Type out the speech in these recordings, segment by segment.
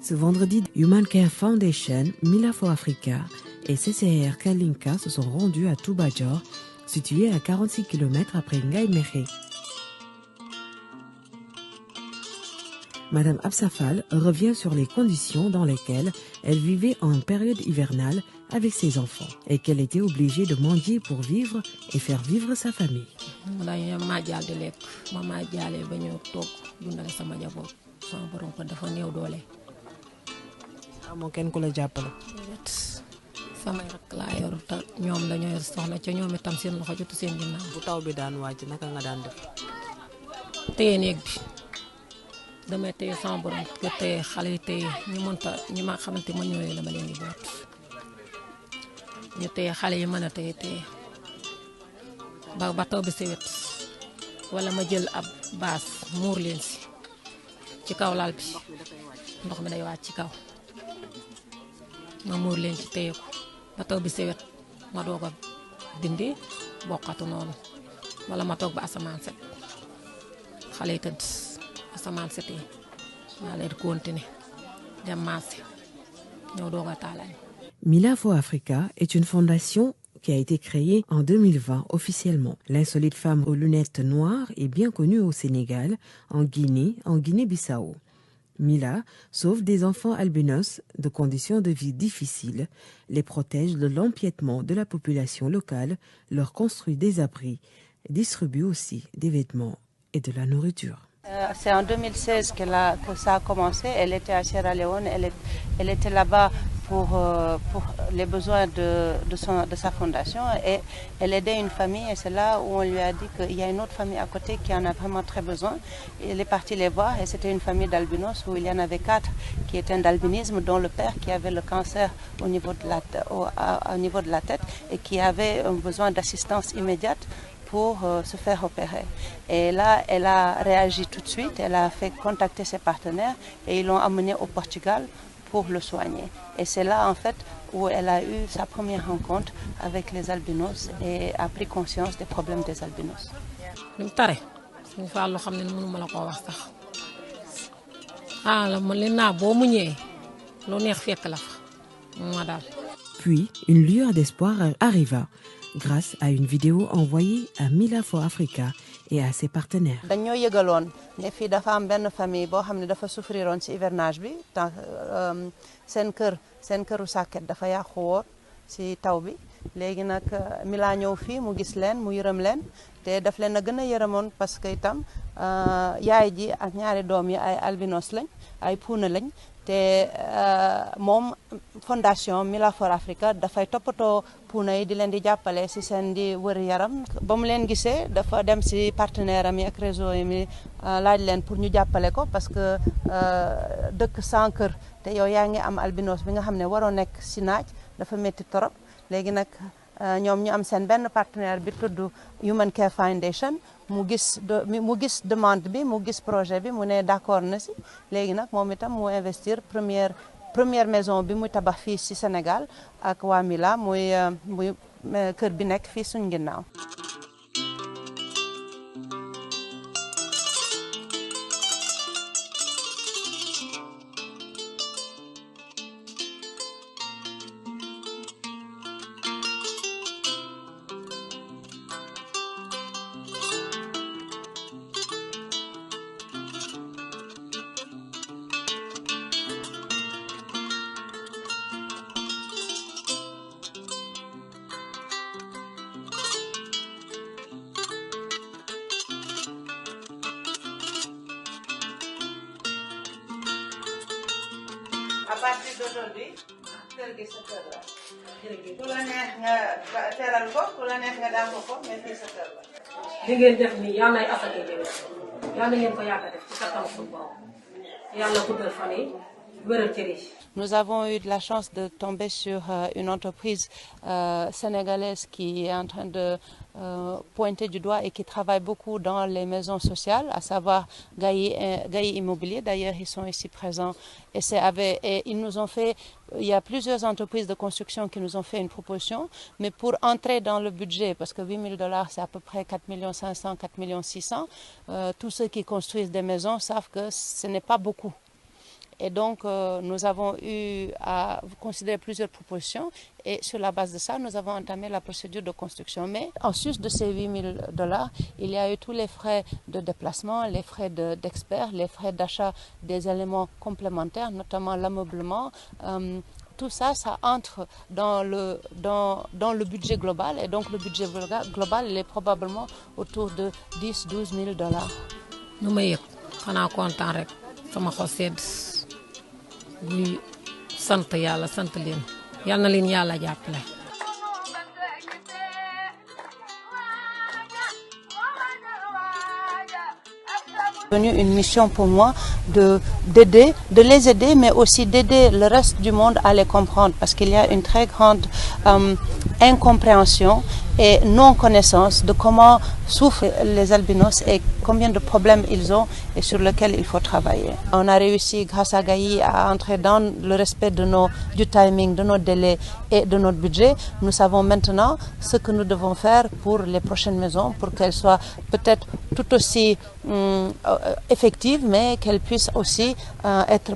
Ce vendredi, Human Care Foundation, Mila for Africa et CCR Kalinka se sont rendus à Toubadjor, situé à 46 km après Ngaïméré. Madame Absafal revient sur les conditions dans lesquelles elle vivait en période hivernale avec ses enfants et qu'elle était obligée de mendier pour vivre et faire vivre sa famille. damay téye sama borom kër téye xale yi téye ñu mënta ñi ma xamante ma ñëwee dama leen di boot ñu téye xale yi mën a téye ba taw bi sewet wala ma jël ab baas muur leen si ci kaw lal bi ndox mi day wàcc ci kaw ma muur leen ci téye ko ba taw bi sewet ma doog a dindi bokkatu noonu wala ma toog ba asamaan set xale yi tëdd. Mila for Africa est une fondation qui a été créée en 2020 officiellement. L'insolite femme aux lunettes noires est bien connue au Sénégal, en Guinée-Bissau. Mila sauve des enfants albinos de conditions de vie difficiles, les protège de l'empiètement de la population locale, leur construit des abris, distribue aussi des vêtements et de la nourriture. C'est en 2016 que ça a commencé. Elle était à Sierra Leone. Elle était là-bas pour les besoins de sa fondation. Et elle aidait une famille. Et c'est là où on lui a dit qu'il y a une autre famille à côté qui en a vraiment très besoin. Elle est partie les voir. Et c'était une famille d'albinos où il y en avait 4 qui étaient d'albinisme, dont le père qui avait le cancer au niveau de la tête et qui avait un besoin d'assistance immédiate pour se faire opérer. Et là, elle a réagi tout de suite, elle a fait contacter ses partenaires et ils l'ont amené au Portugal pour le soigner. Et c'est là, en fait, où elle a eu sa première rencontre avec les albinos et a pris conscience des problèmes des albinos. Puis, une lueur d'espoir arriva grâce à une vidéo envoyée à Mila for Africa et à ses partenaires. dañoo yëgaloon ne fii dafa am benn famille boo xam ne dafa souffriroon ci hivernage bi seen këru sàkket dafa yàqu woon ci taw bi léegi nag Mila ñëw fii mu gis leen mu yërëm leen te daf leen a gën a yërëmoon parce que itam yaay ji ak ñaari doom yi ay albinos lañ ay puuna lañ te moom fondation Mila for Africa dafay toppatoo puuna yi di leen di jàppale ci seen di wër yaram ba mu leen gisee dafa dem ci partenaire am yi ak réseau yi mi laaj leen pour ñu jàppale ko parce que dëkk sans kër te yow yaa ngi am albinos bi nga xam ne waroo nekk ci naaj dafa métti torop léegi nag ñoom ñu am seen benn partenaire bi tudd Human Care Foundation mu gis demande bi mu gis projet bi mu ne d'accord na ci léegi nag moom itam mu investir première maison bi muy tabax fii ci Sénégal ak waa Mila muy kër bi nekk fii suñ ginnaaw. À partir d'aujourd'hui, kër gi sa kër la. ku la neex nga teral ko ku la neex nga daan ko mais fii sa kër la. li ngeen def nii yal nay asaka jëlee yal na ngeen ko yàgg a def ci kattan suñu borom yàlla guddal fan yi wéral cër yi. Nous avons eu de la chance de tomber sur une entreprise sénégalaise qui est en train de pointer du doigt et qui travaille beaucoup dans les maisons sociales, à savoir Gaï Immobilier. D'ailleurs, ils sont ici présents. Et ils nous ont fait, il y a plusieurs entreprises de construction qui nous ont fait une proposition, mais pour entrer dans le budget, parce que $8,000, c'est à peu près 4,5 millions, 4,6 millions, tous ceux qui construisent des maisons savent que ce n'est pas beaucoup. Et donc, nous avons eu à considérer plusieurs propositions et sur la base de ça, nous avons entamé la procédure de construction. Mais en sus de ces $8 000, il y a eu tous les frais de déplacement, les frais d'experts, les frais d'achat des éléments complémentaires, notamment l'ameublement. Tout ça, ça entre dans le budget global. Et donc, le budget global, il est probablement autour de $10 000 à $12 000. nu ma yëg xanaa kontaan rek sama xol sedd buy sant yàlla sant leen yal na leen yàlla jàppale. C'est devenu une mission pour moi de les aider, mais aussi d'aider le reste du monde à les comprendre, parce qu'il y a une très grande incompréhension et non-connaissance de comment souffrent les albinos et combien de problèmes ils ont et sur lesquels il faut travailler. On a réussi, grâce à Gaï, à entrer dans le respect du timing, de nos délais et de notre budget. Nous savons maintenant ce que nous devons faire pour les prochaines maisons, pour qu'elles soient peut-être tout aussi effectives, mais qu'elles puissent aussi être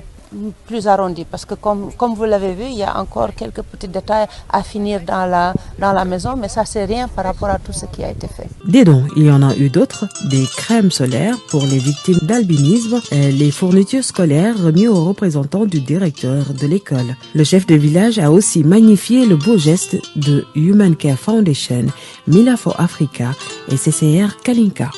plus arrondi, parce que comme vous l'avez vu, il y a encore quelques petits détails à finir dans la maison, mais ça c'est rien par rapport à tout ce qui a été fait. Des dons, il y en a eu d'autres, des crèmes solaires pour les victimes d'albinisme, les fournitures scolaires remises aux représentants du directeur de l'école. Le chef de village a aussi magnifié le beau geste de Human Care Foundation, Mila for Africa et CCR Kalinka.